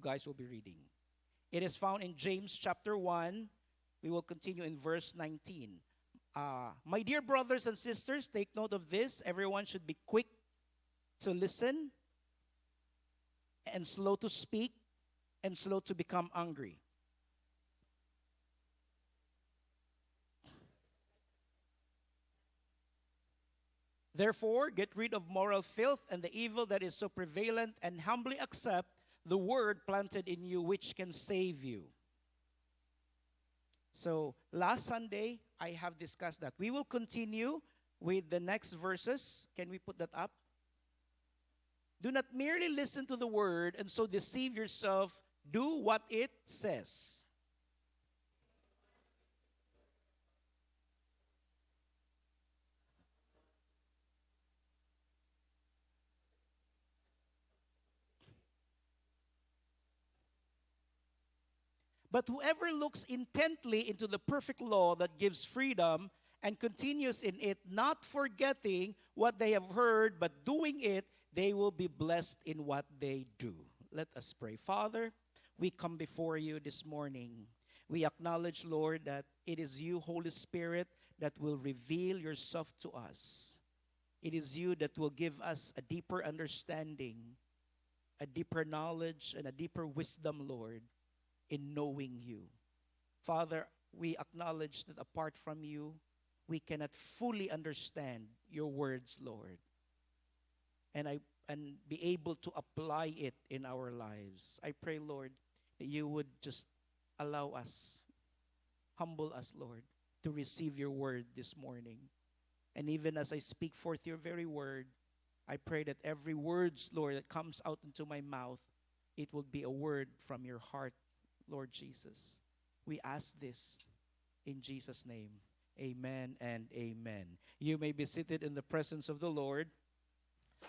guys will be reading. It is found in James chapter 1. We will continue in verse 19. My dear brothers and sisters, take note of this. Everyone should be quick to listen and slow to speak and slow to become angry. Therefore, get rid of moral filth and the evil that is so prevalent, and humbly accept the word planted in you, which can save you. So, last Sunday, I have discussed that. We will continue with the next verses. Can we put that up? Do not merely listen to the word and so deceive yourself. Do what it says. But whoever looks intently into the perfect law that gives freedom and continues in it, not forgetting what they have heard, but doing it, they will be blessed in what they do. Let us pray. Father, we come before you this morning. We acknowledge, Lord, that it is you, Holy Spirit, that will reveal yourself to us. It is you that will give us a deeper understanding, a deeper knowledge, and a deeper wisdom, Lord, in knowing you. Father, we acknowledge that apart from you, we cannot fully understand your words, Lord, and be able to apply it in our lives. I pray, Lord, that you would just allow us, humble us, Lord, to receive your word this morning. And even as I speak forth your very word, I pray that every words, Lord, that comes out into my mouth, it will be a word from your heart, Lord Jesus. We ask this in Jesus' name. Amen and amen. You may be seated in the presence of the Lord.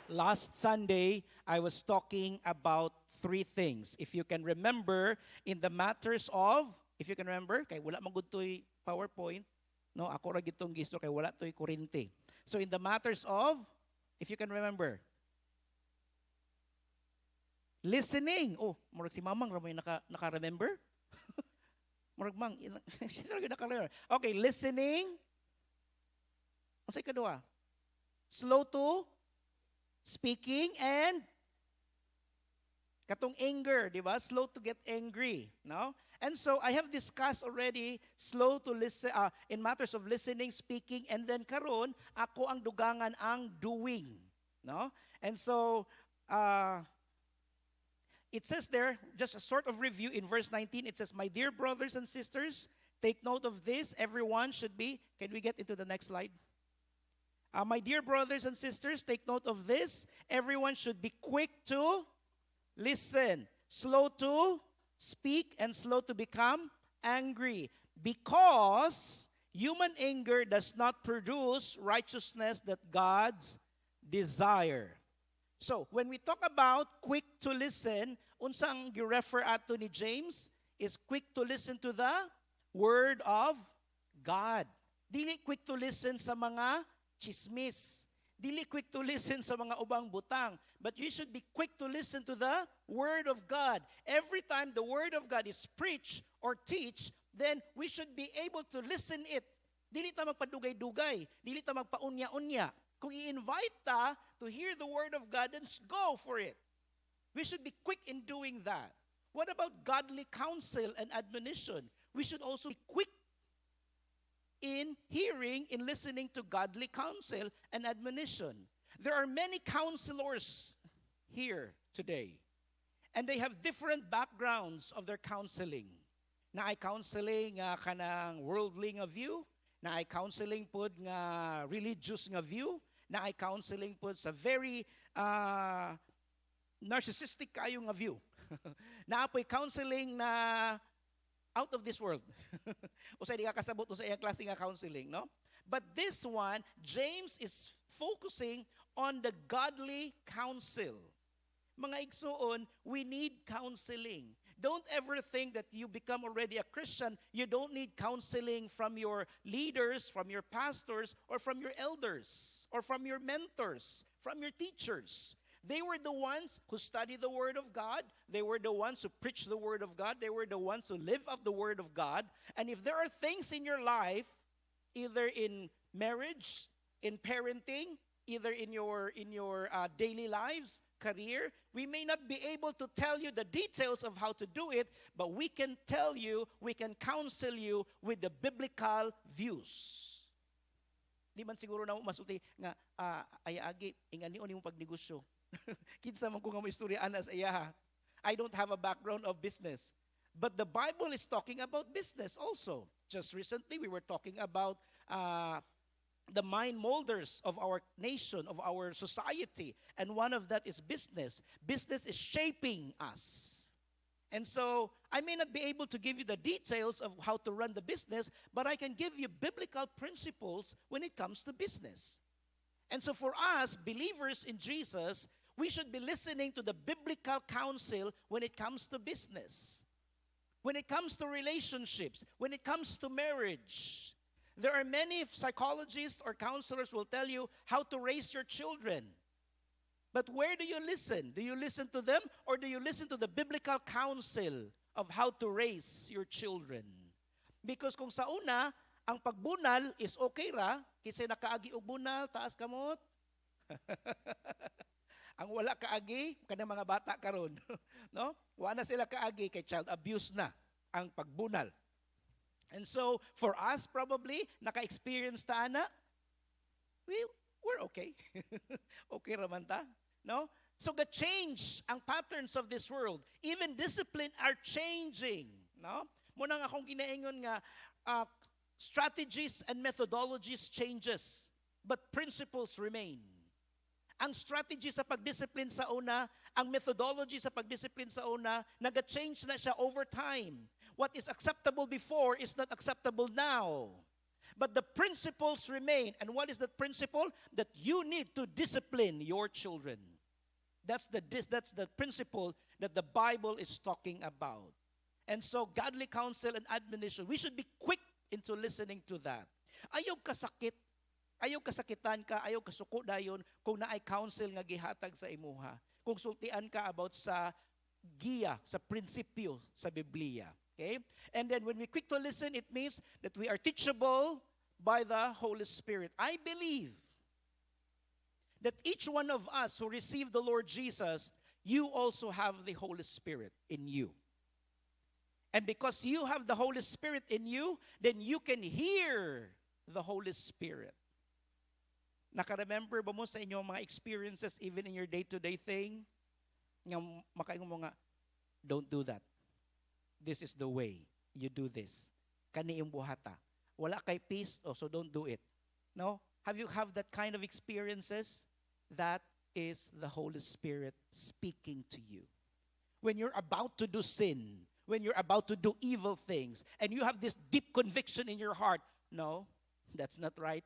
Last Sunday, I was talking about three things. If you can remember, in the matters of, if you can remember, kay wala man gud toy PowerPoint, no, ako ra gitong gisto kay wala toy kurente. So in the matters of, if you can remember, listening. Oh, murag si Mamang ramay naka-remember? Murag mang, siya naka-remember. Okay, listening. Ang sa ikadua, slow to speaking, and katong anger, di ba? Slow to get angry, no? And so I have discussed already slow to listen in matters of listening, speaking, and then karon ako ang dugangan ang doing, no? And so it says there, just a sort of review in verse 19, it says, "My dear brothers and sisters, take note of this. Everyone should be," can we get into the next slide? My dear brothers and sisters, take note of this. Everyone should be quick to listen, slow to speak, and slow to become angry. Because human anger does not produce righteousness that God's desire. So, when we talk about quick to listen, unsang gi-refer ato ni James is quick to listen to the Word of God. Dili quick to listen sa mga chismis. Dili quick to listen sa mga ubang butang. But you should be quick to listen to the Word of God. Every time the Word of God is preached or teach, then we should be able to listen it. Dili ta magpadugay-dugay. Dili ta magpaunya-unya. Kung i-invite ta to hear the Word of God, then go for it. We should be quick in doing that. What about godly counsel and admonition? We should also be quick in hearing, in listening to godly counsel and admonition. There are many counselors here today, and they have different backgrounds of their counseling. Na ay counseling nga kanang worldly nga view, na ay counseling pod nga religious nga view, na ay counseling pod sa very narcissistic kayo nga view. Na apoy counseling na out of this world. O sa di ka kasabot o sa iyang klase nga counseling, no? But this one, James is focusing on the godly counsel. Mga igsoon, we need counseling. Don't ever think that you become already a Christian, you don't need counseling from your leaders, from your pastors, or from your elders, or from your mentors, from your teachers. They were the ones who studied the Word of God. They were the ones who preached the Word of God. They were the ones who live up the Word of God. And if there are things in your life, either in marriage, in parenting, either in your daily lives, career, we may not be able to tell you the details of how to do it, but we can tell you, we can counsel you with the biblical views. Di man siguro na masuti nga ay agi ingani ni mong pagnegosyo. Kinsa man ko nga mo istorya ana sa iyaha. I don't have a background of business. But the Bible is talking about business also. Just recently we were talking about the mind molders of our nation, of our society, and one of that is business. Business is shaping us. And so, I may not be able to give you the details of how to run the business, but I can give you biblical principles when it comes to business. And so for us, believers in Jesus, we should be listening to the biblical counsel when it comes to business, when it comes to relationships, when it comes to marriage. There are many psychologists or counselors who will tell you how to raise your children. But where do you listen? Do you listen to them or do you listen to the biblical counsel of how to raise your children? Because kung sa una, ang pagbunal is okay ra, kasi nakaagi og bunal, taas kamot. Ang wala kaagi, kanang mga bata karon, no? Wala sila kaagi kay child abuse na ang pagbunal. And so, for us probably, naka-experience ta ana, we're okay. Okay raman ta, no? So the change, ang patterns of this world, even discipline are changing, no? Muna nga akong kinaingon nga, strategies and methodologies changes, but principles remain. Ang strategy sa pagdiscipline sa una, ang methodology sa pagdiscipline sa una, nag-change na siya over time. What is acceptable before is not acceptable now. But the principles remain. And what is that principle? That you need to discipline your children. That's the principle that the Bible is talking about. And so godly counsel and admonition, we should be quick into listening to that. Ayaw kasakit, ayaw kasakitan ka, ayaw kasuko dayon kung naay counsel nga gihatag sa imuha. Kung sultian ka about sa giya, sa prinsipyo sa Biblia. Okay? And then when we quick to listen, it means that we are teachable by the Holy Spirit. I believe that each one of us who received the Lord Jesus, you also have the Holy Spirit in you. And because you have the Holy Spirit in you, then you can hear the Holy Spirit. Naka-remember ba mo sa inyong mga experiences even in your day-to-day thing? Nga makaingon mo nga, don't do that. This is the way you do this. Kani yung buhata. Wala kay peace, so don't do it. No? Have you have that kind of experiences? That is the Holy Spirit speaking to you. When you're about to do sin, when you're about to do evil things, and you have this deep conviction in your heart, no, that's not right.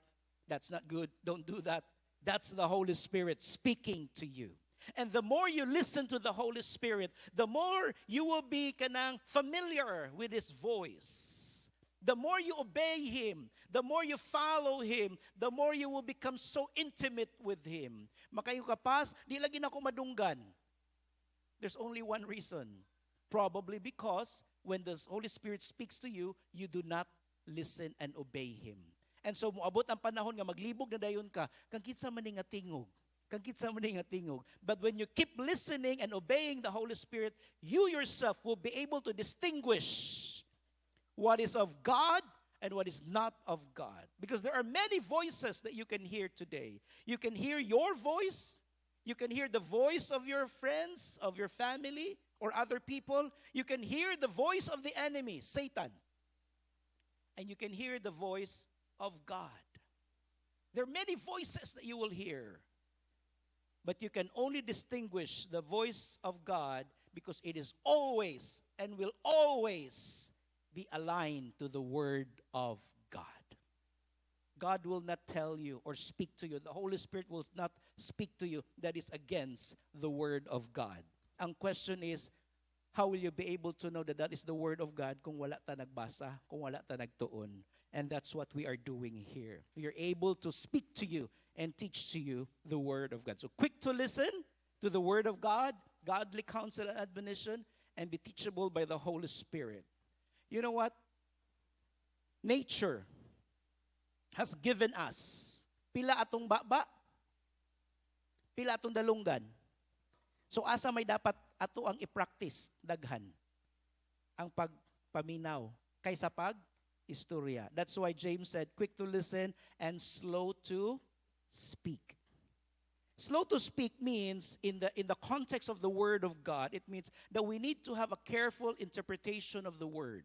That's not good. Don't do that. That's the Holy Spirit speaking to you. And the more you listen to the Holy Spirit, the more you will be kanang familiar with His voice. The more you obey Him, the more you follow Him, the more you will become so intimate with Him. Makayo kapas, di lagi na ako madunggan. There's only one reason. Probably because when the Holy Spirit speaks to you, you do not listen and obey Him. And so, moabot ang panahon nga maglibog na dayon ka, kang kitsa man nga tingog. But when you keep listening and obeying the Holy Spirit, you yourself will be able to distinguish what is of God and what is not of God. Because there are many voices that you can hear today. You can hear your voice. You can hear the voice of your friends, of your family, or other people. You can hear the voice of the enemy, Satan. And you can hear the voice of God. There are many voices that you will hear. But you can only distinguish the voice of God because it is always and will always be aligned to the Word of God. God will not tell you or speak to you. The Holy Spirit will not speak to you that is against the Word of God. Ang question is, how will you be able to know that that is the Word of God kung wala ta nagbasa, kung wala ta nagtuon? And that's what we are doing here. We are able to speak to you and teach to you the Word of God. So quick to listen to the Word of God, godly counsel and admonition, and be teachable by the Holy Spirit. You know what? Nature has given us pila atong baba, pila atong dalunggan. So asa may dapat ato ang i-practice daghan ang pagpaminaw kaysa istorya. That's why James said, quick to listen and slow to speak. Slow to speak means, in the context of the Word of God, it means that we need to have a careful interpretation of the Word.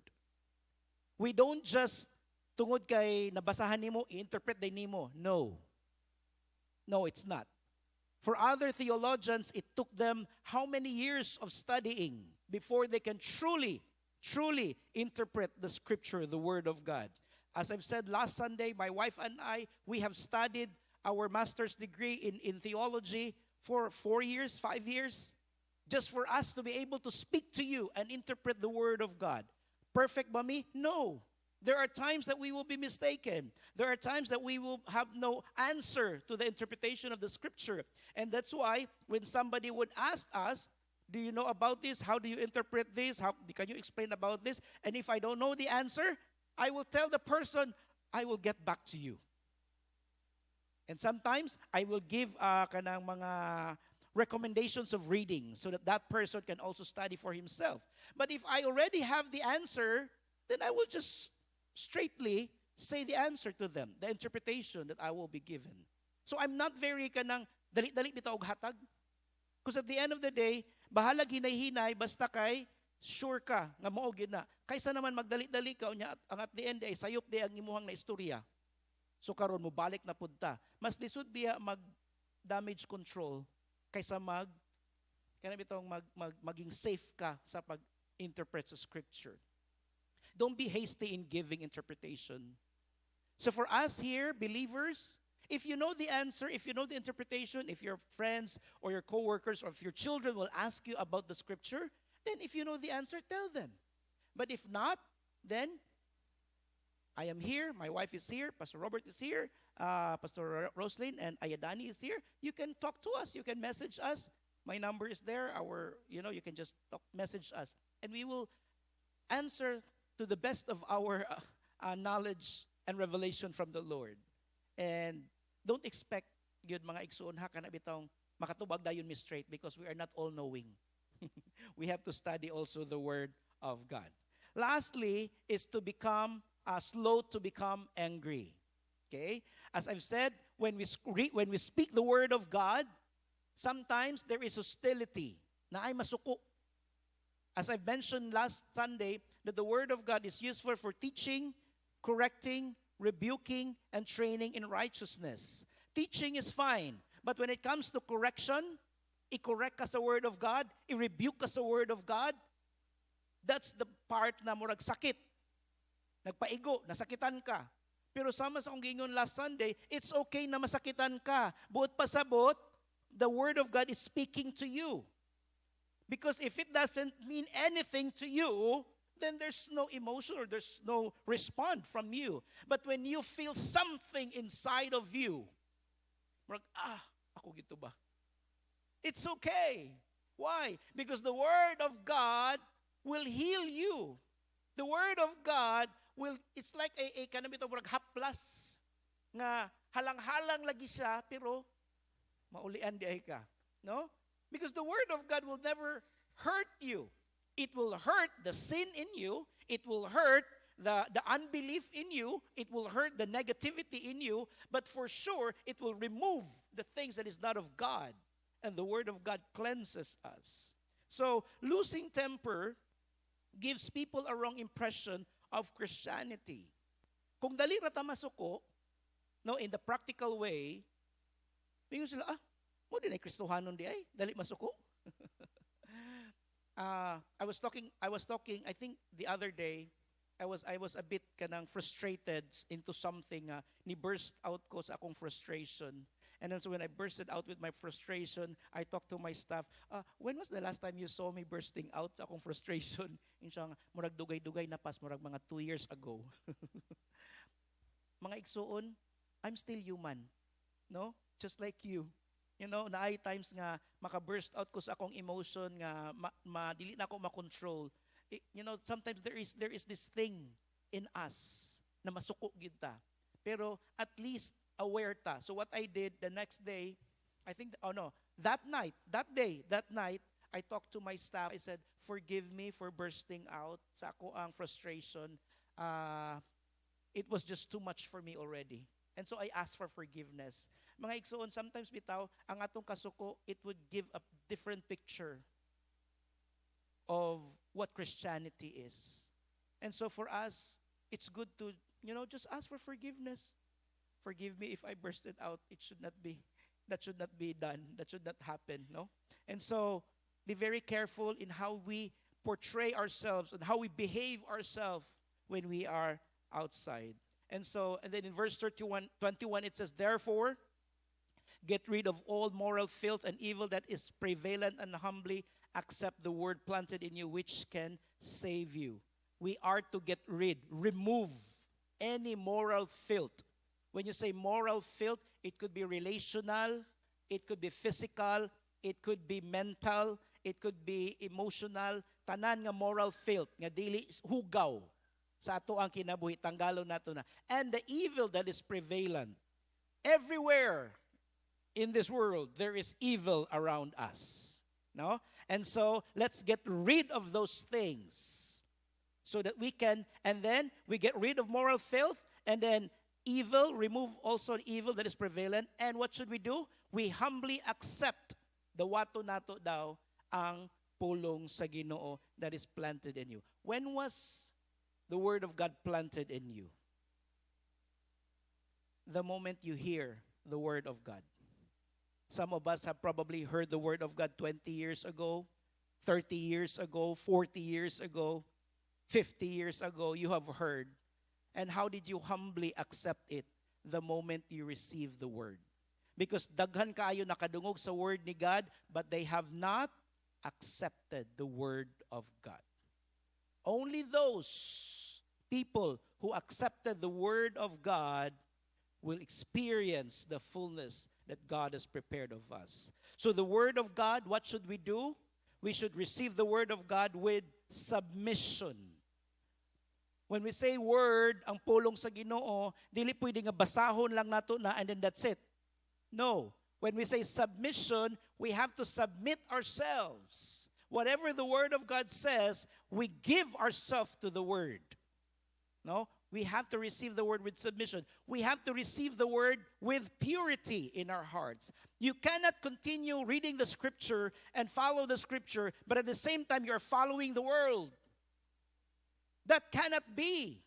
We don't just, tungod kay nabasahan nimo, i-interpret din nimo. No. No, it's not. For other theologians, it took them how many years of studying before they can truly interpret the Scripture, the Word of God. As I've said last Sunday, my wife and I, we have studied our master's degree in theology for 4 years, 5 years, just for us to be able to speak to you and interpret the Word of God. Perfect ba me? No. There are times that we will be mistaken. There are times that we will have no answer to the interpretation of the Scripture. And that's why when somebody would ask us, do you know about this? How do you interpret this? Can you explain about this? And if I don't know the answer, I will tell the person, I will get back to you. And sometimes I will give kanang mga recommendations of reading so that that person can also study for himself. But if I already have the answer, then I will just straightly say the answer to them, the interpretation that I will be given. So I'm not very kanang dali-dali bitaw og hatag. Because at the end of the day, bahala hinay-hinay basta kay sure ka nga mao gyud na. Kaysa naman magdali-dali ka unya ang at the end ay sayop di ang imuhang na istorya. So karon mo balik na pud ta. Mas lisod biya mag damage control kaysa maging safe ka sa pag-interpret sa Scripture. Don't be hasty in giving interpretation. So for us here, believers, if you know the answer, if you know the interpretation, if your friends or your coworkers or if your children will ask you about the Scripture, then if you know the answer, tell them. But if not, then I am here, my wife is here, Pastor Robert is here, Pastor Roslyn and Ayadani is here. You can talk to us, you can message us. My number is there. You can just message us. And we will answer to the best of our knowledge and revelation from the Lord. And don't expect yun mga igsuon ha kana bitong makatubag dayon mi straight because we are not all knowing. We have to study also the Word of God. Lastly is to become slow to become angry. Okay? As I've said, when we speak the Word of God, sometimes there is hostility na ay masuko. As I've mentioned last Sunday, that the Word of God is useful for teaching, correcting, rebuking, and training in righteousness. Teaching is fine, but when it comes to correction, i-correct ka sa Word of God, i-rebuke ka sa Word of God, that's the part na murag sakit. Nagpaigo, nasakitan ka. Pero sama sa kong gingon last Sunday, it's okay na masakitan ka. Buot pasabot, the Word of God is speaking to you. Because if it doesn't mean anything to you, then there's no emotion or there's no response from you. But when you feel something inside of you, ako gito ba? It's okay. Why? Because the Word of God will heal you. The Word of God it's like a kanang bitaw haplas nga halang-halang lagi siya pero maulian di ay ka. No? Because the Word of God will never hurt you. It will hurt the sin in you. It will hurt the unbelief in you. It will hurt the negativity in you. But for sure, it will remove the things that is not of God. And the Word of God cleanses us. So, losing temper gives people a wrong impression of Christianity. Kung dali ra ta masuko, no, in the practical way, mingon sila, mo din ay Kristohanon di ay, dali masuko. I was talking, I think the other day, I was a bit kanang frustrated into something, ni burst out ko sa akong frustration. And then so when I bursted out with my frustration, I talked to my staff, when was the last time you saw me bursting out sa akong frustration? Insya murag dugay-dugay na pas, murag mga 2 years ago. Mga igsuon, I'm still human. No? Just like you. naay times nga maka-burst out ko sa akong emotion nga dili na ako makontrol. Sometimes there is this thing in us na masuko gyud ta. Pero at least aware ta. So what I did the next day, I think, that night, I talked to my staff. I said, forgive me for bursting out sa ako ang frustration. It was just too much for me already. And so I asked for forgiveness. Mga igsoon, sometimes bitaw, ang atong kasuko, it would give a different picture of what Christianity is. And so for us, it's good to, just ask for forgiveness. Forgive me if I bursted out. It should not be. That should not be done. That should not happen, no? And so, be very careful in how we portray ourselves and how we behave ourselves when we are outside. And then in verse 21, it says, therefore, get rid of all moral filth and evil that is prevalent, and humbly accept the word planted in you, which can save you. We are to remove any moral filth. When you say moral filth, it could be relational, it could be physical, it could be mental, it could be emotional. Tanan nga moral filth, nga dili hugaw sa ato ang kinabuhi, tanggalon nato na. And the evil that is prevalent. Everywhere in this world, there is evil around us. No? And so, let's get rid of those things so that we can, and then we get rid of moral filth, and then evil, remove also evil that is prevalent. And what should we do? We humbly accept the wato nato daw ang pulong sa Ginoo that is planted in you. When was the word of God planted in you? The moment you hear the word of God. Some of us have probably heard the word of God 20 years ago, 30 years ago, 40 years ago, 50 years ago. You have heard. And how did you humbly accept it the moment you received the word? Because daghan kaayo nakadungog sa word ni God, but they have not accepted the word of God. Only those people who accepted the word of God will experience the fullness that God has prepared of us. So the word of God, what should we do? We should receive the word of God with submission. When we say word, ang pulong sa Ginoo, dili pwede nga basahon lang nato na and then that's it. No. When we say submission, we have to submit ourselves. Whatever the word of God says, we give ourselves to the word. No? We have to receive the word with submission. We have to receive the word with purity in our hearts. You cannot continue reading the scripture and follow the scripture, but at the same time, you're following the world. That cannot be.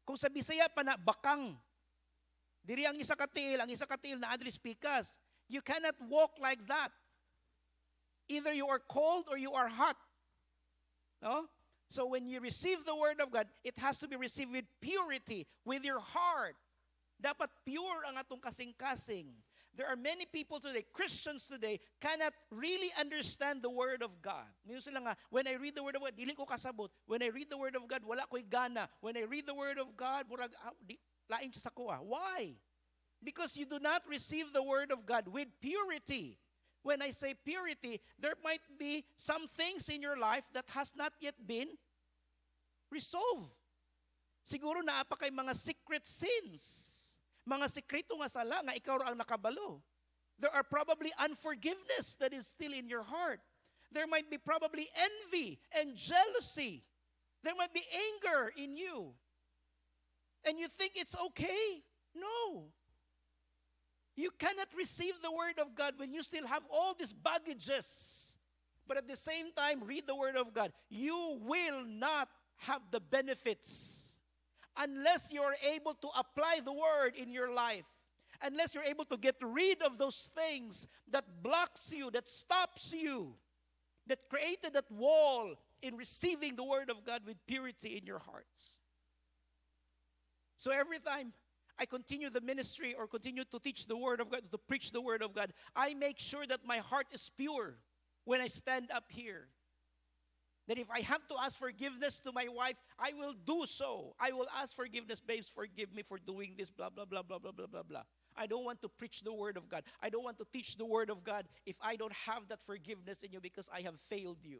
Kung sa Bisaya pa na, bakang. Diri ang isa katiil na adres pikas. You cannot walk like that. Either you are cold or you are hot. No? So when you receive the word of God, it has to be received with purity, with your heart. Dapat pure ang atong kasing-kasing. There are many people today, Christians today, cannot really understand the word of God. Minsan sila nga, when I read the word of God, dili ko kasabot. When I read the word of God, wala ko'y gana. When I read the word of God, murag, lain siya sa kuha. Why? Because you do not receive the word of God with purity. When I say purity, there might be some things in your life that has not yet been resolved. Siguro naapa kay mga secret sins. Mga sekreto nga sala nga ikaw ra ang nakabalo. There are probably unforgiveness that is still in your heart. There might be probably envy and jealousy. There might be anger in you. And you think it's okay. No. You cannot receive the word of God when you still have all these baggages. But at the same time, read the word of God. You will not have the benefits unless you're able to apply the word in your life. Unless you're able to get rid of those things that blocks you, that stops you, that created that wall in receiving the word of God with purity in your hearts. So every time I continue the ministry or continue to teach the word of God, to preach the word of God, I make sure that my heart is pure when I stand up here. That if I have to ask forgiveness to my wife, I will do so. I will ask forgiveness, babes, forgive me for doing this, blah, blah, blah, blah, blah, blah, blah, blah. I don't want to preach the word of God. I don't want to teach the word of God if I don't have that forgiveness in you because I have failed you.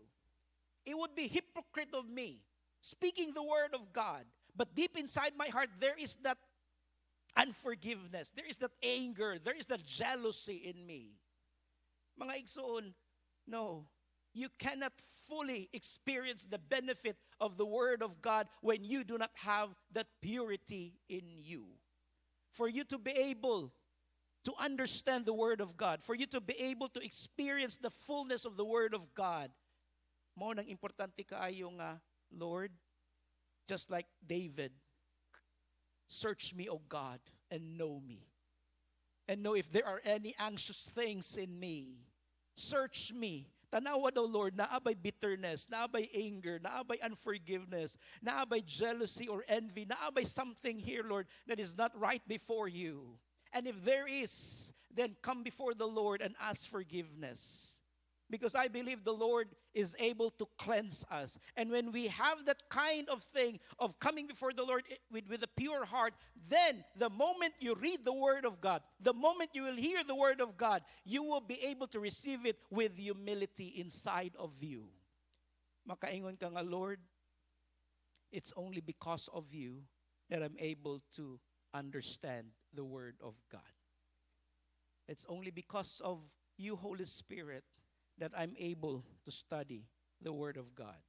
It would be hypocrite of me speaking the word of God, but deep inside my heart, there is that unforgiveness. There is that anger. There is that jealousy in me. Mga igsoon, no. You cannot fully experience the benefit of the Word of God when you do not have that purity in you. For you to be able to understand the Word of God, for you to be able to experience the fullness of the Word of God, mo nang importante kaayo nga, Lord, just like David, search me, O God, and know me. And know if there are any anxious things in me. Search me. Tanawa daw, Lord, naabay bitterness, naabay anger, naabay unforgiveness, naabay jealousy or envy, naabay something here, Lord, that is not right before you. And if there is, then come before the Lord and ask forgiveness. Because I believe the Lord is able to cleanse us. And when we have that kind of thing of coming before the Lord with a pure heart, then the moment you read the Word of God, the moment you will hear the Word of God, you will be able to receive it with humility inside of you. Makaingon ka nga, Lord, it's only because of you that I'm able to understand the Word of God. It's only because of you, Holy Spirit, that I'm able to study the Word of God.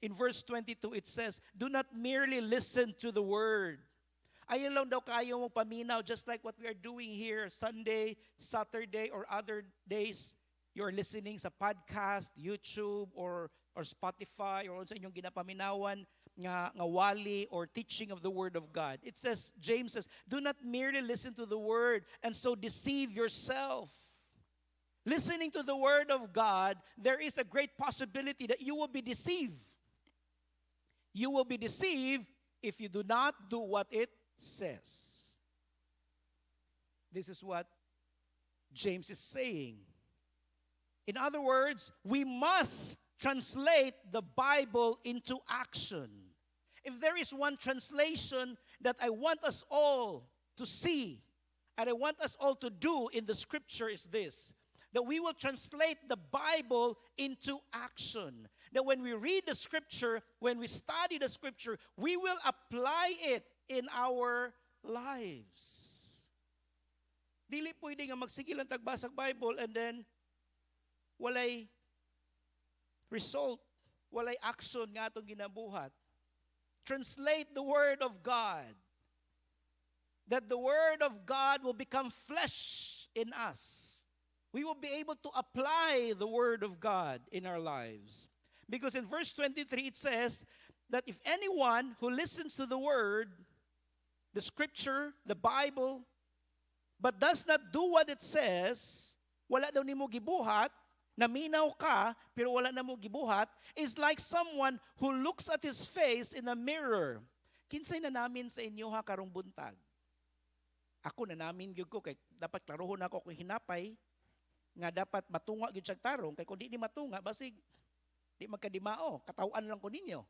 In verse 22, it says, do not merely listen to the Word. Ayaw lang daw kayo mong paminaw, just like what we are doing here, Sunday, Saturday, or other days. You're listening sa podcast, YouTube, or Spotify, or sa inyong ginapaminawan nga wali or teaching of the Word of God. It says, James says, do not merely listen to the Word and so deceive yourself. Listening to the Word of God, there is a great possibility that you will be deceived. You will be deceived if you do not do what it says. This is what James is saying. In other words, we must translate the Bible into action. If there is one translation that I want us all to see, and I want us all to do in the Scripture is this, that we will translate the Bible into action. That when we read the Scripture, when we study the Scripture, we will apply it in our lives. Dili pwede nga magsige lang tagbasa Bible and then walay result, walay action nga atong ginabuhat. Translate the Word of God. That the Word of God will become flesh in us. We will be able to apply the Word of God in our lives. Because in verse 23, it says that if anyone who listens to the Word, the Scripture, the Bible, but does not do what it says, wala daw nimo gibuhat, naminaw ka, pero wala na mo gibuhat, is like someone who looks at his face in a mirror. Kinsay na namin sa inyo ha karong buntag? Ako na namin gyud ko kay dapat klarohon ako kung hinapay nga dapat matunga gyud siya tarong kay kun di matunga basig di magkadimao katawan lang ko ninyo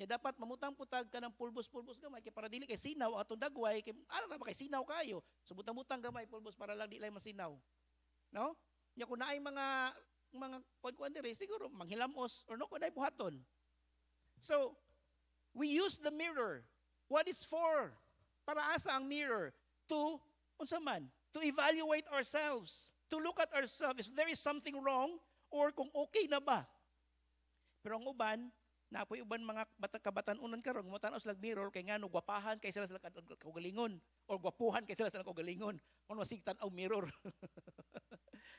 nya dapat mamutang putag ka ng pulbos-pulbos gamay kay para dili kay sinaw atong dagway kay ara na ba kay sinaw kayo subutang-butang gamay pulbos para lang di lay masinaw no nya kun naay mga kuan diri siguro manghilamos or no kun ay buhaton. So we use the mirror. What is for? Para asa ang mirror? To unsa man, to evaluate ourselves. To look at ourselves if there is something wrong or kung okay na ba. Pero ang uban, napoy uban mga kabataan-unan karon mo tan-aw sila mirror kay ngano gwapahan kay sila kaugalingon or gwapuhan kay sila kaugalingon. Kun masigtan og mirror.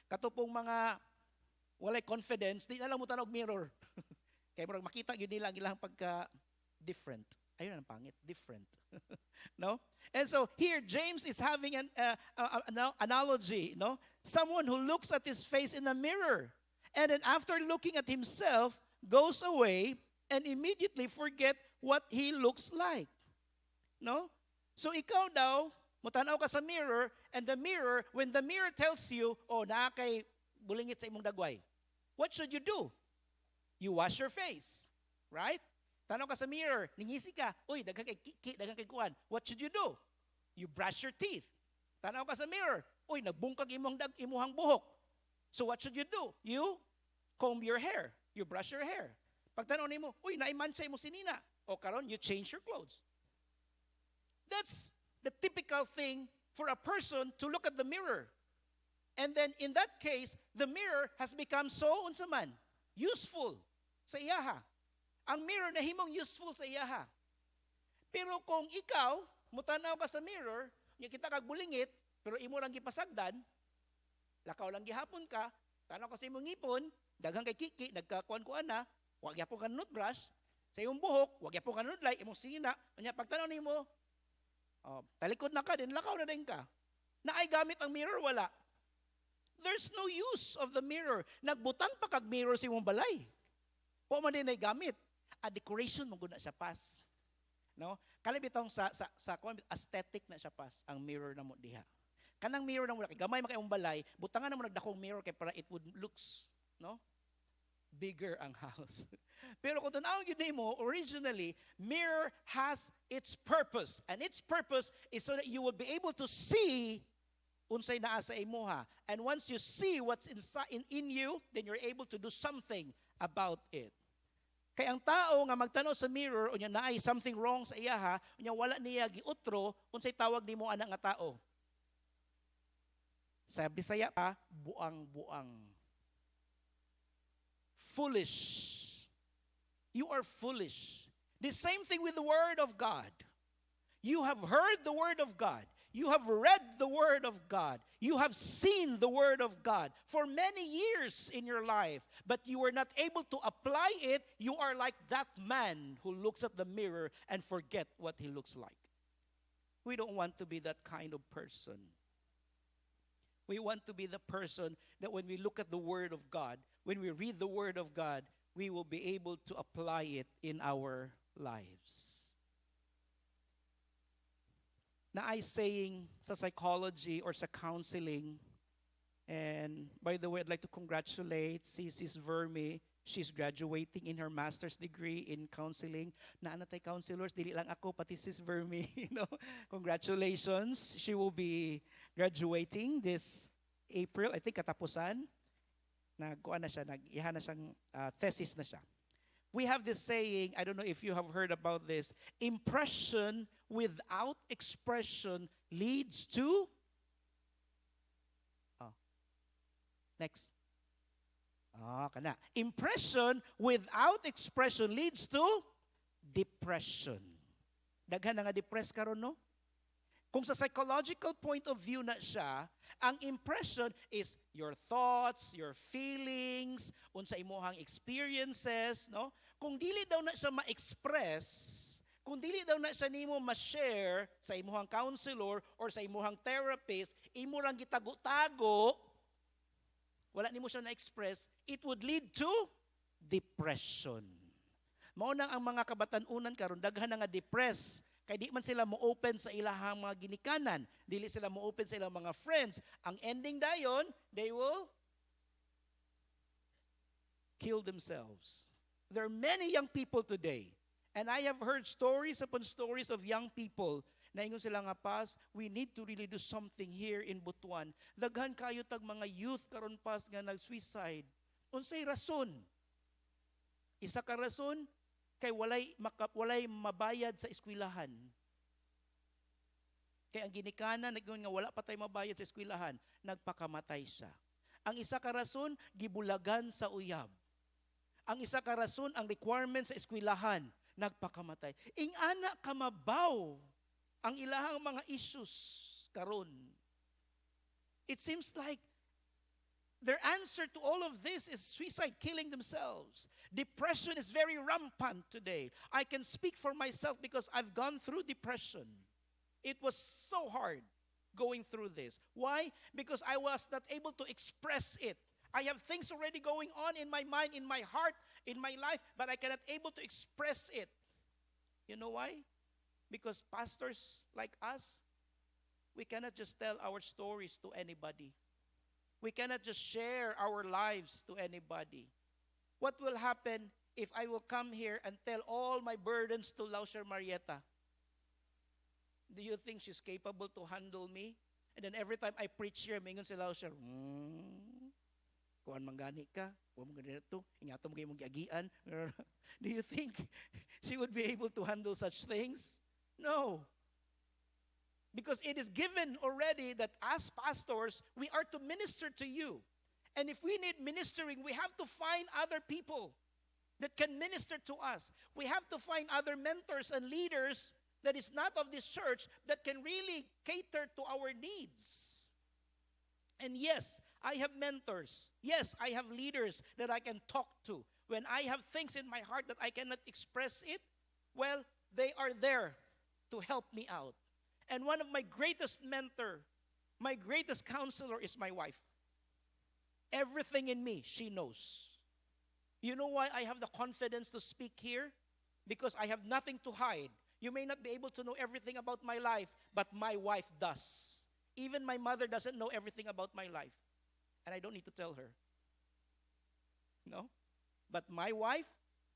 Katupong mga walay confidence, di na lang mo tan-og mirror. Kay murag makita gyud nila ang ilang pagka different. Ayun ang pangit, different. No? And so here James is having an analogy, no? Someone who looks at his face in a mirror and then after looking at himself goes away and immediately forget what he looks like. No? So ikaw daw, mutanaw ka sa mirror and the mirror, when the mirror tells you, oh, naa kay bulingit sa imong dagway. What should you do? You wash your face. Right? Tanaw ka sa mirror, ningisi ka, uy, daghang kay kiki, daghang kay kuan. What should you do? You brush your teeth. Tanaw ka sa mirror, uy, nagbungkag imuhang buhok. So what should you do? You comb your hair. You brush your hair. Pag tanaw nimo, uy, naimansay mo sinina. O karon, you change your clothes. That's the typical thing for a person to look at the mirror. And then in that case, the mirror has become so unsa man, useful sa iyaha. Ang mirror na himong useful sa iyaha. Pero kung ikaw, mutanaw ka sa mirror, nya kita kag bulingit, pero imo lang gipasagdan, lakaw lang gihapon ka, tanaw ka sa imong ngipon, daghang kay kiki, nagkakuan-kuan na, wag gyapon ka nutbrush, sa imong buhok, wag gyapon ka nudlay, imong sina, nya pagtanaw nimo, talikod na ka din, lakaw na din ka. Naay gamit ang mirror, wala. There's no use of the mirror. Nagbutang pa kag mirror sa imong balay. O man din ay gamit. A decoration mo guna sa pas. No? Kalibitong sa aesthetic na siya pas ang mirror na mo diha. Kanang mirror na mo kay gamay man kay imong balay, butangan na mo nagdakong mirror kay para it would looks, no? Bigger ang house. Pero kung tanaw gyud nimo, originally, mirror has its purpose. And its purpose is so that you will be able to see unsay naa sa imuha. And once you see what's inside in you, then you're able to do something about it. Kaya ang tao nga magtanaw sa mirror, unya naay something wrong sa iyaha, unya wala niya giutro, unsay tawag nimo ana nga tao? Sa Bisaya pa, buang-buang. Foolish. You are foolish. The same thing with the Word of God. You have heard the Word of God. You have read the Word of God. You have seen the Word of God for many years in your life, but you were not able to apply it. You are like that man who looks at the mirror and forget what he looks like. We don't want to be that kind of person. We want to be the person that when we look at the Word of God, when we read the Word of God, we will be able to apply it in our lives. Naay saying sa psychology or sa counseling, and by the way, I'd like to congratulate si Sis Vermi. She's graduating in her master's degree in counseling. Naanatay counselors, dili lang ako, pati Sis Vermi. Congratulations. She will be graduating this April. I think katapusan. Nagkuan na siya, nag-iha na siyang thesis na siya. We have this saying, I don't know if you have heard about this, impression without expression leads to, next. Kana. Impression without expression leads to depression. Daghan na nga depressed karon, no? Kung sa psychological point of view na siya, ang impression is your thoughts, your feelings, unsa imuhang experiences, no? Kung dili daw na siya ma-express, kung dili daw na siya nimo ma-share sa imuhang counselor or sa imuhang therapist, imo rang gitago-tago, wala nimo siya na-express, it would lead to depression. Mao nang ang mga kabatan-unan karon daghan na nga depressed. Kaya di man sila mo-open sa ilahang mga ginikanan. Dili sila mo-open sa ilang mga friends. Ang ending dayon, they will kill themselves. There are many young people today. And I have heard stories upon stories of young people na ingon sila nga pas, we need to really do something here in Butuan. Daghan kayo tag mga youth karon pas nga nag-suicide. Unsay rason? Isa ka rason, kay walay mabayad sa eskwelahan. Kay ang ginikanan naging nga wala pa tay mabayad sa eskwelahan, nagpakamatay siya. Ang isa ka rason, gibulagan sa uyab. Ang isa ka rason, ang requirement sa eskwelahan, nagpakamatay. Ingana kamabaw ang ilahang mga issues karon. It seems like their answer to all of this is suicide, killing themselves. Depression is very rampant today. I can speak for myself because I've gone through depression. It was so hard going through this. Why? Because I was not able to express it. I have things already going on in my mind, in my heart, in my life, but I cannot able to express it. You know why? Because pastors like us, we cannot just tell our stories to anybody. We cannot just share our lives to anybody. What will happen if I will come here and tell all my burdens to Lausher Marietta? Do you think she's capable to handle me? And then every time I preach here, mingon si Lausher, kuan manggani ka, kuan manggani to, ingato mo kayo mong giagian. Do you think she would be able to handle such things? No. Because it is given already that as pastors, we are to minister to you. And if we need ministering, we have to find other people that can minister to us. We have to find other mentors and leaders that is not of this church that can really cater to our needs. And yes, I have mentors. Yes, I have leaders that I can talk to. When I have things in my heart that I cannot express it, well, they are there to help me out. And one of my greatest mentor, my greatest counselor is my wife. Everything in me, she knows. You know why I have the confidence to speak here? Because I have nothing to hide. You may not be able to know everything about my life, but my wife does. Even my mother doesn't know everything about my life. And I don't need to tell her. No? But my wife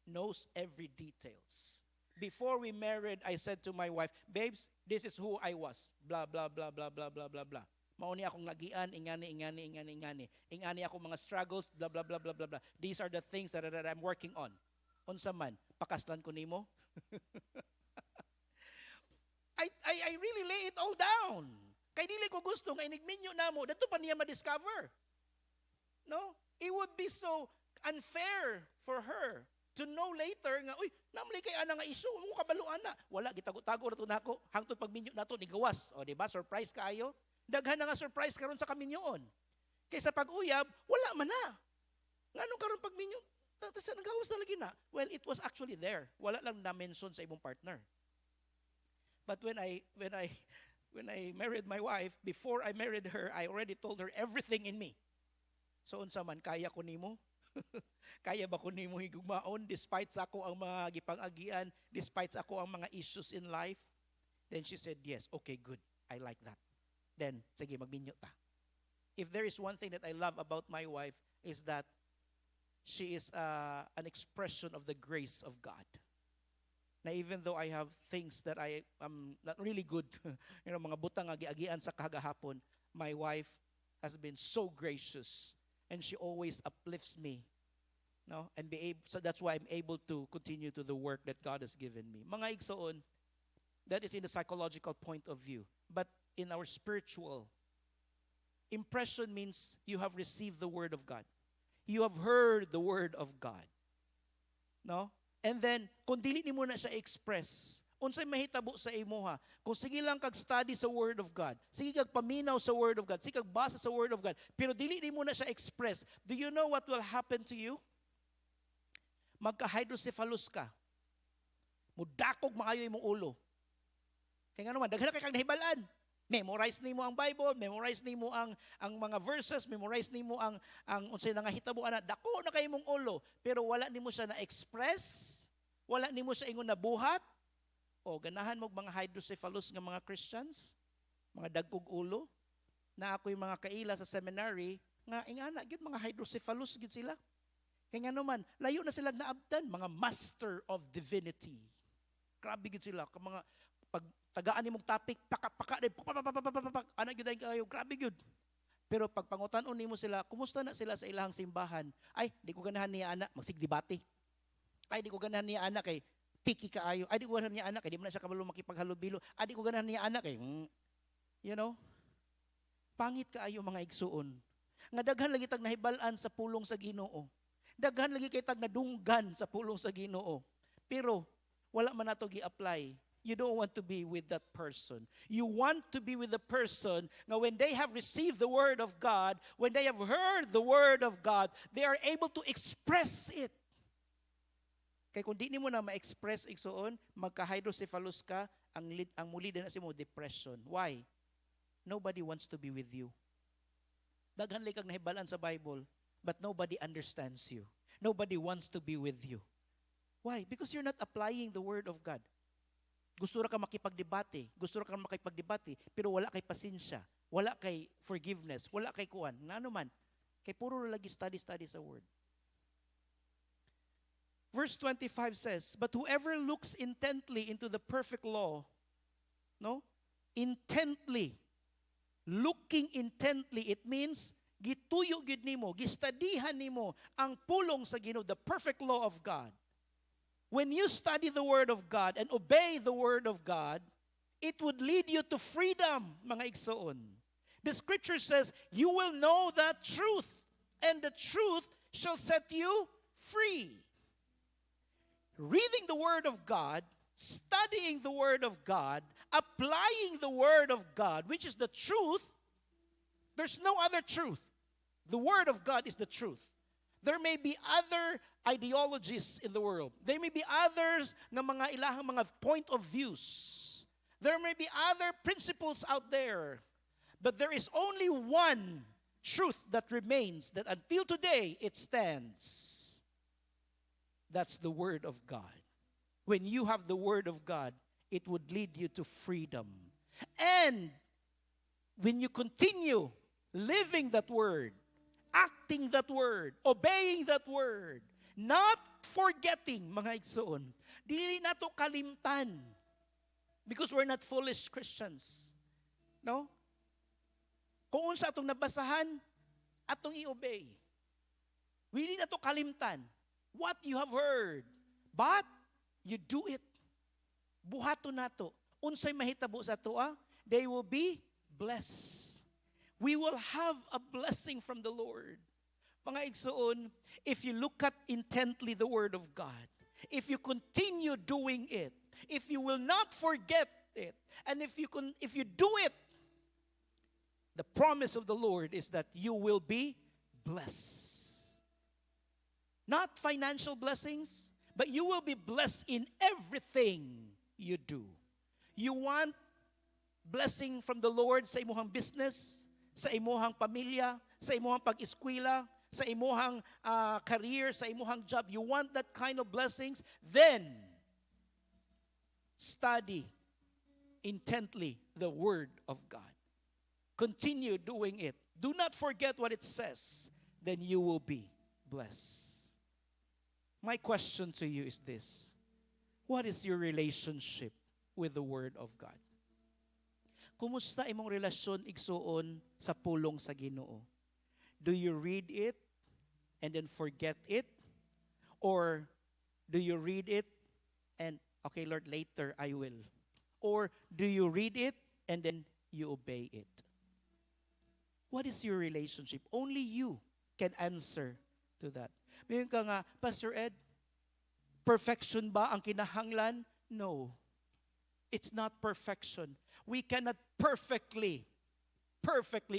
knows every details. Before we married, I said to my wife, babes, this is who I was. Blah, blah, blah, blah, blah, blah, blah, blah. Mauni akong nagian, ingani ako mga struggles, blah, blah, blah, blah, blah, blah. These are the things that I'm working on. Unsa man, pakaslan ko nimo. I really lay it all down. Kay dili ko gusto nga inigminyo namo, dato pa niya ma-discover. No? It would be so unfair for her to know later nga, uy, namli kay ana nga isu, mo kabaluan na. Wala, gitago-tago na to nako, hangtod pagminyo nato ni gawas. O, di ba? Surprise kaayo. Daghan na nga surprise karon sa kaminyoon. Kaysa pag-uyab, wala man na. Ngano karon pagminyo, sa nagawas na lagi na. Well, it was actually there. Wala lang na-mention sa imong partner. But when I married my wife, before I married her, I already told her everything in me. So unsa man, kaya ko nimo? Kaya ba ko nimo higugmaon despite sa ako ang mga gipang-agian, despite sa ako ang mga issues in life? Then she said, yes, okay, good. I like that. Then, sige, magminyo ta. If there is one thing that I love about my wife is that she is an expression of the grace of God. Na even though I have things that I am not really good, mga butang agi-agian sa kagahapon, my wife has been so gracious and she always uplifts me. No? And so that's why I'm able to continue to the work that God has given me. Mga igsoon, that is in the psychological point of view. But in our spiritual, impression means you have received the word of God. You have heard the word of God. No? And then, kung dili ni mo na siya express, unsay mahitabo sa imuha, kung sige lang kag-study sa Word of God, sige kag paminaw sa Word of God, sige kag basa sa Word of God, pero dili ni mo na siya express, do you know what will happen to you? Magka-hydrocephalus ka. Mudakog maayo imong ulo. Kaya nga naman, daghan na kay kang nahibalaan. Memorize nimo ang Bible, memorize nimo ang mga verses, memorize nimo ang unsay nga hitabo ana, dako na kay imong ulo, pero wala nimo siya na express, wala nimo siya ingon na buhat. O ganahan mo mga hydrocephalus nga mga Christians, mga dagkog ulo, na ako'y mga kaila sa seminary nga ingana gyud mga hydrocephalus gyud sila. Kaya nga naman, layo na sila naabtan, mga master of divinity. Grabe gyud sila, mga pag tagaan nimong topic, paka ana gyud kayo, grabe gyud. Pero pag pangutan-on nimo sila, kumusta na sila sa ilahang simbahan? Ay, di ko ganahan niya ana magsigdebate. Ay, di ko ganahan niya ana kay tiki kaayo. Ay, di ko ganahan niya ana kay di man na siya kabalo makipaghalubilo. Ay, di ko ganahan niya ana kay you know, pangit kaayo mga igsuon. Nga daghan lagi tag nahibalan sa pulong sa Ginoo. Daghan lagi kay tag nadunggan sa pulong sa Ginoo. Pero wala man nato gi-apply. You don't want to be with that person. You want to be with the person now when they have received the word of God, when they have heard the word of God, they are able to express it. Kaya kung di nimo na ma-express igsoon, magka-hydrocephalus ka, ang muli din na si mo depression. Why? Nobody wants to be with you. Daghan lay kag nahibalan sa Bible, but nobody understands you. Nobody wants to be with you. Why? Because you're not applying the word of God. Gusto ra ka makipagdebate, pero wala kay pasensya, wala kay forgiveness, wala kay kuan. Ngano man, kay puro lagi study sa word. Verse 25 says, but whoever looks intently into the perfect law, no? Intently. Looking intently, it means gituyo gid nimo, gistadihan nimo ang pulong sa Ginoo, the perfect law of God. When you study the Word of God and obey the Word of God, it would lead you to freedom, mga igsoon. The scripture says, you will know the truth, and the truth shall set you free. Reading the Word of God, studying the Word of God, applying the Word of God, which is the truth, there's no other truth. The Word of God is the truth. There may be other ideologies in the world. There may be others na mga ilahang mga point of views. There may be other principles out there. But there is only one truth that remains, that until today it stands. That's the Word of God. When you have the Word of God, it would lead you to freedom. And when you continue living that Word, acting that Word, obeying that Word, not forgetting, mga igsoon, dili na to kalimtan. Because we're not foolish Christians. No? Kung unsa atong nabasahan, atong i-obey. Dili na to kalimtan. What you have heard, but you do it. Buhato nato. Unsay mahitabo sa toa, they will be blessed. We will have a blessing from the Lord. Mga igsoon, if you look at intently the Word of God, if you continue doing it, if you will not forget it, and if you do it, the promise of the Lord is that you will be blessed. Not financial blessings, but you will be blessed in everything you do. You want blessing from the Lord sa imuhang business, sa imuhang pamilya, sa imuhang pag-eskwela, sa imuhang career, sa imuhang job. You want that kind of blessings? Then, study intently the Word of God. Continue doing it. Do not forget what it says. Then you will be blessed. My question to you is this. What is your relationship with the Word of God? Kumusta imong relasyon igsuon sa pulong sa Ginoo? Do you read it and then forget it? Or do you read it and, okay, Lord, later I will? Or do you read it and then you obey it? What is your relationship? Only you can answer to that. Mayroon ka nga, Pastor Ed, perfection ba ang kinahanglan? No. It's not perfection. We cannot perfectly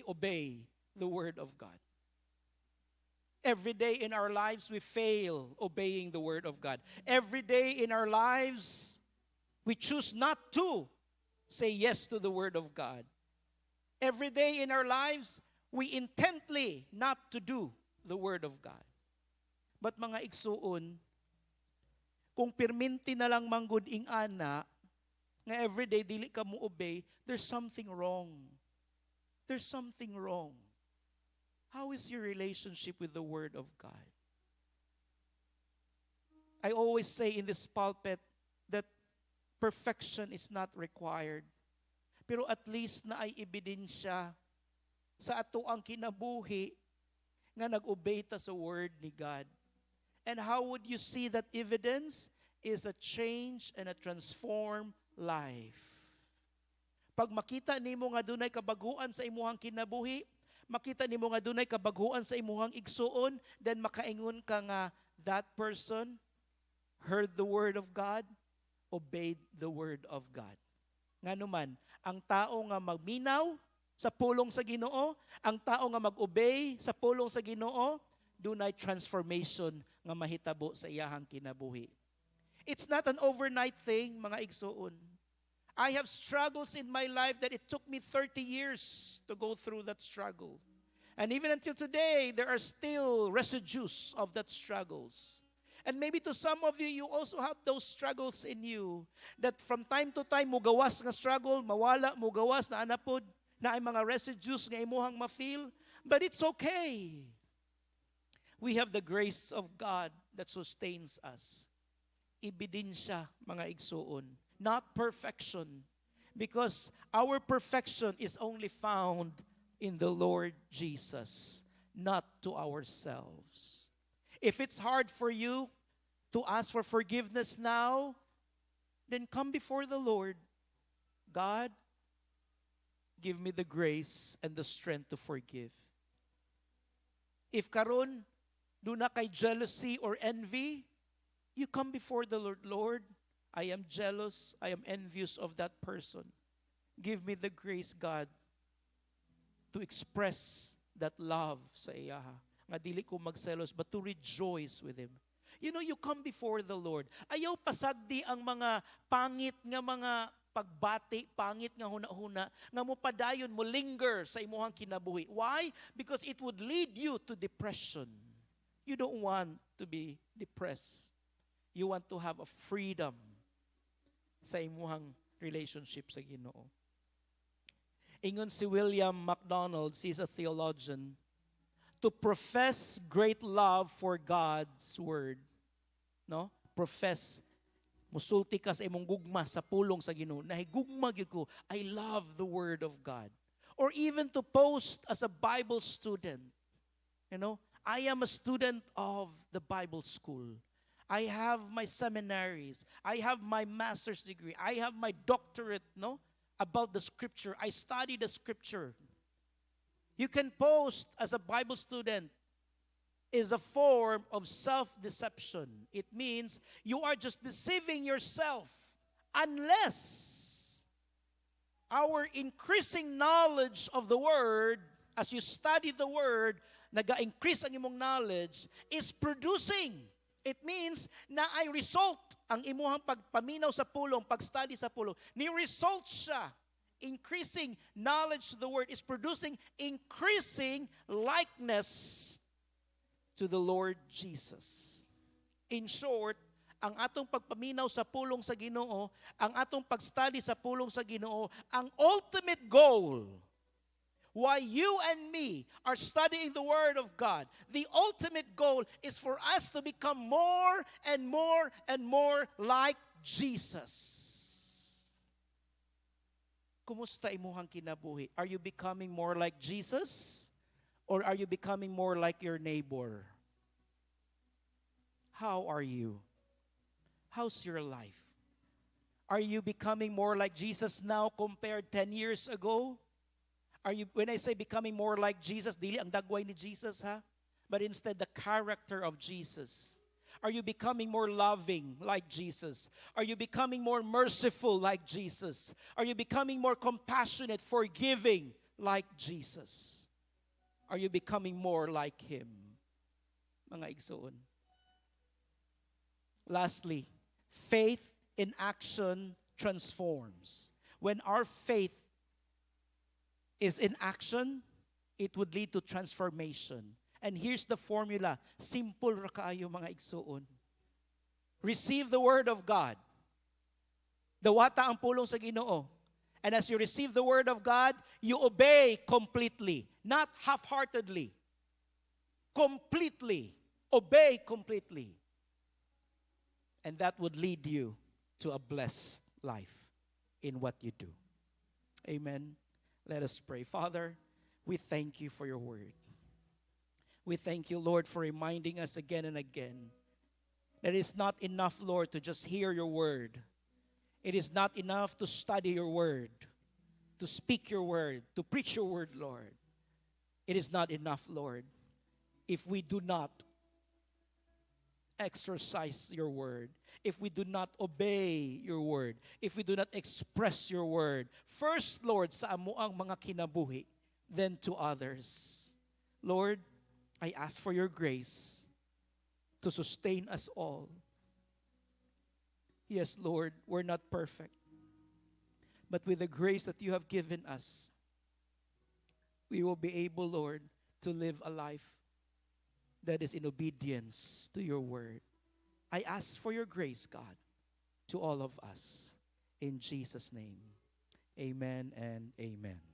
obey the Word of God. Every day in our lives, we fail obeying the Word of God. Every day in our lives, we choose not to say yes to the Word of God. Every day in our lives, we intently not to do the Word of God. But mga igsuon, kung perminti na lang manggod ing ana, nga everyday dili ka mo obey, there's something wrong. There's something wrong. How is your relationship with the Word of God? I always say in this pulpit that perfection is not required. Pero at least na ay ebidensya sa ato ang kinabuhi nga nag-obey ta sa Word ni God. And how would you see that evidence? Is a change and a transformed life. Pag makita nimo nga dunay kabaguan sa imuhang kinabuhi, makita nimo nga dunay kabaguan sa imuhang igsuon, then makaingon ka nga that person heard the Word of God, obeyed the Word of God. Nganuman, ang tao nga magminaw sa pulong sa Ginoo, ang tao nga mag-obey sa pulong sa Ginoo, dunay transformation nga mahitabo sa iyahang kinabuhi. It's not an overnight thing, mga igsuon. I have struggles in my life that it took me 30 years to go through that struggle. And even until today, there are still residues of that struggles. And maybe to some of you, you also have those struggles in you that from time to time, mugawas nga struggle, mawala, mugawas na anapod, na ay mga residues nga imuhang ma-feel. But it's okay. We have the grace of God that sustains us. Ebidensya, mga igsuon. Not perfection. Because our perfection is only found in the Lord Jesus, not to ourselves. If it's hard for you to ask for forgiveness now, then come before the Lord. God, give me the grace and the strength to forgive. If karon, do na kay jealousy or envy, you come before the Lord. Lord, I am jealous, I am envious of that person. Give me the grace, God, to express that love sa iya. Nga dili ko magselos, but to rejoice with Him. You know, you come before the Lord. Ayaw pasagdi ang mga pangit nga mga pagbati, pangit nga huna-huna, nga mo padayon, mo linger sa imuhang kinabuhi. Why? Because it would lead you to depression. You don't want to be depressed. You want to have a freedom sa imuhang relationship sa Ginoo. Ingon si William MacDonald, he's a theologian, to profess great love for God's Word. No? Profess. Musulti ka sa imong gugma sa pulong sa Ginoo. Nahigugma gyud ko, I love the Word of God. Or even to post as a Bible student. You know, I am a student of the Bible school. I have my seminaries. I have my master's degree. I have my doctorate, no? About the scripture. I study the scripture. You can post as a Bible student is a form of self-deception. It means you are just deceiving yourself unless our increasing knowledge of the Word, as you study the Word, naga-increase ang imong knowledge, is producing. It means na ay result ang imuhang pagpaminaw sa pulong, pag-study sa pulong. Ni result siya. Increasing knowledge to the Word is producing increasing likeness to the Lord Jesus. In short, ang atong pagpaminaw sa pulong sa Ginoo, ang atong pag-study sa pulong sa Ginoo, ang ultimate goal why you and me are studying the Word of God, the ultimate goal is for us to become more and more and more like Jesus. Kumusta imuhang kinabuhi? Are you becoming more like Jesus? Or are you becoming more like your neighbor? How are you? How's your life? Are you becoming more like Jesus now compared 10 years ago? Are you, when I say becoming more like Jesus, dili ang dagway ni Jesus, ha? But instead the character of Jesus. Are you becoming more loving like Jesus? Are you becoming more merciful like Jesus? Are you becoming more compassionate, forgiving like Jesus? Are you becoming more like Him? Mga igsoon. Lastly, faith in action transforms. When our faith is in action, it would lead to transformation. And here's the formula. Simple ra kaayo mga igsuon. Receive the Word of God. Dawata ang pulong sa Ginoo. And as you receive the Word of God, you obey completely, not half-heartedly. Completely. Obey completely. And that would lead you to a blessed life in what you do. Amen. Let us pray. Father, we thank you for your word. We thank you, Lord, for reminding us again and again that it's not enough, Lord, to just hear your word. It is not enough to study your word, to speak your word, to preach your word, Lord. It is not enough, Lord, if we do not exercise your word, if we do not obey your word, if we do not express your word, first, Lord, sa amuang mga kinabuhi, then to others. Lord, I ask for your grace to sustain us all. Yes, Lord, we're not perfect. But with the grace that you have given us, we will be able, Lord, to live a life that is in obedience to your word. I ask for your grace, God, to all of us. In Jesus' name, amen and amen.